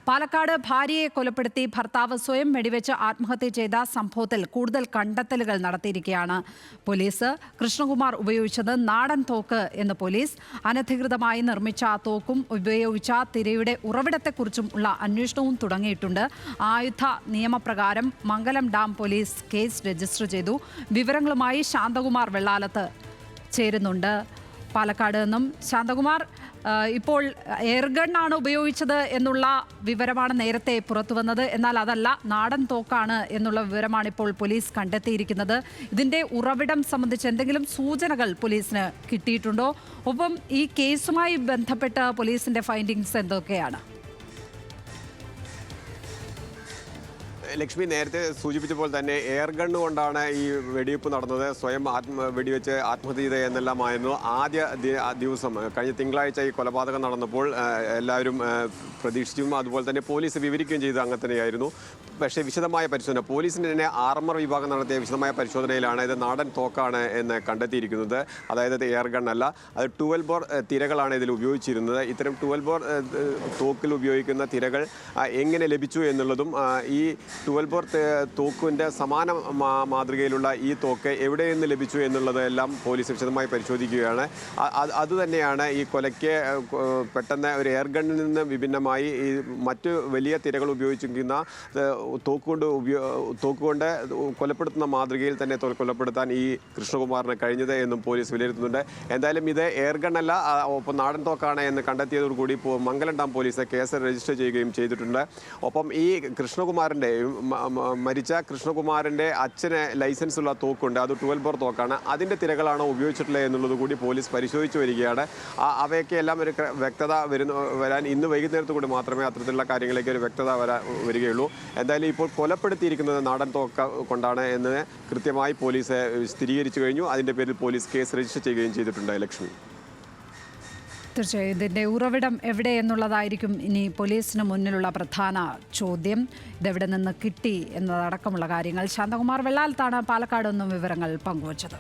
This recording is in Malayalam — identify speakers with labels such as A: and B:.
A: പാലക്കാട് ഭാര്യയെ കൊലപ്പെടുത്തി ഭർത്താവ് സ്വയം വെടിവെച്ച് ആത്മഹത്യ ചെയ്ത സംഭവത്തിൽ കൂടുതൽ കണ്ടെത്തലുകൾ നടത്തിയിരിക്കുകയാണ് പോലീസ്. കൃഷ്ണകുമാർ ഉപയോഗിച്ചത് നാടൻ തോക്ക് എന്ന് പോലീസ്. അനധികൃതമായി നിർമ്മിച്ച തോക്കും ഉപയോഗിച്ച തിരയുടെ ഉറവിടത്തെക്കുറിച്ചും ഉള്ള അന്വേഷണവും തുടങ്ങിയിട്ടുണ്ട്. ആയുധ നിയമപ്രകാരം മംഗലം ഡാം പോലീസ് കേസ് രജിസ്റ്റർ ചെയ്തു. വിവരങ്ങളുമായി ശാന്തകുമാർ വെള്ളാലത്ത് ചേരുന്നുണ്ട് പാലക്കാട് നിന്നും. ശാന്തകുമാർ, ഇപ്പോൾ എയർഗണ്ണാണ് ഉപയോഗിച്ചത് എന്നുള്ള വിവരമാണ് നേരത്തെ പുറത്തു വന്നത്. എന്നാൽ അതല്ല, നാടൻ തോക്കാണ് എന്നുള്ള വിവരമാണ് ഇപ്പോൾ പോലീസ് കണ്ടെത്തിയിരിക്കുന്നത്. ഇതിന്റെ ഉറവിടം സംബന്ധിച്ച് എന്തെങ്കിലും സൂചനകൾ പോലീസിന് കിട്ടിയിട്ടുണ്ടോ? ഒപ്പം ഈ കേസുമായി ബന്ധപ്പെട്ട് പോലീസിന്റെ ഫൈൻഡിങ്സ് എന്തൊക്കെയാണ്?
B: ലക്ഷ്മി നേരത്തെ സൂചിപ്പിച്ചപ്പോൾ തന്നെ എയർ ഗണ്ണ് കൊണ്ടാണ് ഈ വെടിവെപ്പ് നടന്നത്. സ്വയം വെടിവെച്ച് ആത്മഹത്യ ചെയ്ത എന്നെല്ലാമായിരുന്നു ആദ്യ ദിവസം. കഴിഞ്ഞ തിങ്കളാഴ്ച ഈ കൊലപാതകം നടന്നപ്പോൾ എല്ലാവരും പ്രതീക്ഷിച്ചും അതുപോലെ തന്നെ പോലീസ് വിവരിക്കുകയും ചെയ്തത് അങ്ങനെ തന്നെയായിരുന്നു. പക്ഷേ വിശദമായ പരിശോധന, പോലീസിൻ്റെ തന്നെ ആർമർ വിഭാഗം നടത്തിയ വിശദമായ പരിശോധനയിലാണ് ഇത് നാടൻ തോക്കാണ് എന്ന് കണ്ടെത്തിയിരിക്കുന്നത്. അതായത് എയർ ഗണ്ണല്ല, അത് 12 ബോർ തിരകളാണ് ഇതിൽ ഉപയോഗിച്ചിരുന്നത്. ഇത്തരം 12 ബോർ തോക്കിൽ ഉപയോഗിക്കുന്ന തിരകൾ എങ്ങനെ ലഭിച്ചു എന്നുള്ളതും ഈ 12 ബോർ തോക്കിൻ്റെ സമാന മാതൃകയിലുള്ള ഈ തോക്ക് എവിടെ നിന്ന് ലഭിച്ചു എന്നുള്ളതെല്ലാം പോലീസ് വിശദമായി പരിശോധിക്കുകയാണ്. അതുതന്നെയാണ് ഈ കൊലയ്ക്ക് പെട്ടെന്ന് ഒരു എയർ ഗണ്ണിൽ നിന്ന് വിഭിന്നമായി ഈ മറ്റ് വലിയ തിരകൾ ഉപയോഗിച്ചിരിക്കുന്ന തോക്കുകൊണ്ട് കൊലപ്പെടുത്തുന്ന മാതൃകയിൽ തന്നെ കൊലപ്പെടുത്താൻ ഈ കൃഷ്ണകുമാറിന് കഴിഞ്ഞത് എന്നും പോലീസ് വിലയിരുത്തുന്നുണ്ട്. എന്തായാലും ഇത് എയർ ഗണ്ണല്ല, ഒപ്പം നാടൻ തോക്കാണ് എന്ന് കണ്ടെത്തിയതോടുകൂടി മംഗലം ഡാം പോലീസ് കേസ് രജിസ്റ്റർ ചെയ്യുകയും ചെയ്തിട്ടുണ്ട്. ഒപ്പം ഈ കൃഷ്ണകുമാറിൻ്റെ മരിച്ച കൃഷ്ണകുമാറിൻ്റെ അച്ഛന് ലൈസൻസ് ഉള്ള തോക്കുണ്ട്, അത് 12 ബോർ തോക്കാണ്. അതിൻ്റെ തിരകളാണോ ഉപയോഗിച്ചിട്ടുള്ളത് എന്നുള്ളത് കൂടി പോലീസ് പരിശോധിച്ചു വരികയാണ്. അവയൊക്കെ എല്ലാം ഒരു വ്യക്തത വരാൻ ഇന്ന് വൈകുന്നേരത്ത് കൂടി മാത്രമേ അത്തരത്തിലുള്ള കാര്യങ്ങളിലേക്ക് ഒരു വ്യക്തത വരികയുള്ളൂ. എന്തായാലും ഇപ്പോൾ കൊലപ്പെടുത്തിയിരിക്കുന്നത് നാടൻ തോക്ക കൊണ്ടാണ് എന്ന് കൃത്യമായി പോലീസ് സ്ഥിരീകരിച്ചു കഴിഞ്ഞു. അതിൻ്റെ പേരിൽ പോലീസ് കേസ് രജിസ്റ്റർ ചെയ്യുകയും ചെയ്തിട്ടുണ്ട്. ലക്ഷ്മി,
A: തീർച്ചയായും ഇതിൻ്റെ ഉറവിടം എവിടെ എന്നുള്ളതായിരിക്കും ഇനി പോലീസിന് മുന്നിലുള്ള പ്രധാന ചോദ്യം. ഇതെവിടെ നിന്ന് കിട്ടി എന്നതടക്കമുള്ള കാര്യങ്ങൾ. ശാന്തകുമാർ വെള്ളാലത്താണ് പാലക്കാട് നിന്നും വിവരങ്ങൾ പങ്കുവച്ചത്.